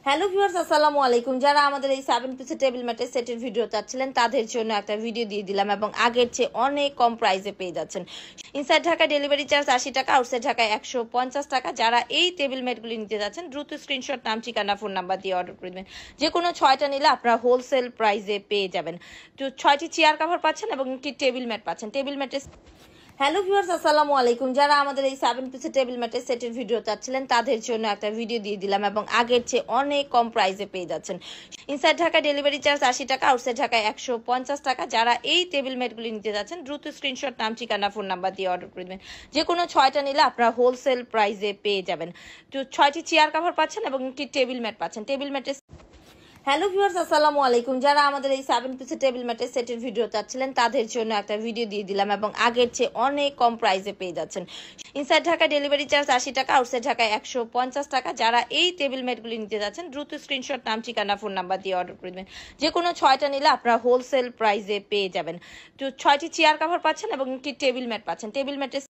Hello viewers, আসসালামু আলাইকুম। যারা আমাদের এই 7 পিসের টেবিল ম্যাটের সেটের ভিডিও চাচ্ছিলেন তাদের জন্য একটা ভিডিও দিয়ে দিলাম এবং আগের চেয়ে অনেক কম প্রাইসে পেয়ে যাচ্ছেন। ইনসাইড ঢাকা ডেলিভারি চার্জ 80 টাকা, আউটসাইড ঢাকায় 150 টাকা। যারা এই টেবিল ম্যাটগুলি নিতে যাচ্ছেন দ্রুত স্ক্রিনশট, নাম, ঠিকানা, ফোন নাম্বার দিয়ে অর্ডার করে দেবেন। যে কোনো 6টা নিলে আপনারা হোলসেল প্রাইসে পেয়ে যাবেন। তো 6টি চেয়ার কাভার পাচ্ছেন এবং একটি টেবিল ম্যাট পাচ্ছেন। টেবিল ম্যাটের হ্যালো ভিউয়ার্স, আসসালামু আলাইকুম। যারা আমাদের এই 7 পিসের টেবিল ম্যাটের সেটের ভিডিও চাচ্ছিলেন তাদের জন্য একটা ভিডিও দিয়ে দিলাম এবং আগের চেয়ে অনেক কম প্রাইসে পেয়ে যাচ্ছেন। ইনসাইড ঢাকা ডেলিভারি চার্জ 80 টাকা, আউটসাইড ঢাকায় 150 টাকা। যারা এই টেবিল ম্যাটগুলি নিতে যাচ্ছেন দ্রুত স্ক্রিনশট, নাম, ঠিকানা, ফোন নাম্বার দিয়ে অর্ডার করে দেবেন। যে কোনো 6টা নিলে আপনারা হোলসেল প্রাইসে পেয়ে যাবেন। তো 6টি চেয়ার কাভার পাচ্ছেন এবং একটি টেবিল ম্যাট পাচ্ছেন। টেবিল ম্যাটের হ্যালো ভিউয়ার্স, আসসালামু আলাইকুম। যারা আমাদের এই 7 পিসের টেবিল ম্যাটের সেটের ভিডিও চাচ্ছিলেন তাদের জন্য একটা ভিডিও দিয়ে দিলাম এবং আগের চেয়ে অনেক কম প্রাইসে পেয়ে যাচ্ছেন। ইনসাইড ঢাকা ডেলিভারি চার্জ 80 টাকা, আউটসাইড ঢাকায় 150 টাকা। যারা এই টেবিল ম্যাটগুলি নিতে যাচ্ছেন দ্রুত স্ক্রিনশট, নাম, ঠিকানা, ফোন নাম্বার দিয়ে অর্ডার করে দেবেন। যে কোনো 6টা নিলে আপনারা হোলসেল প্রাইসে পেয়ে যাবেন। তো 6টি চেয়ার কাভার পাচ্ছেন এবং একটি টেবিল ম্যাট পাচ্ছেন। টেবিল ম্যাটের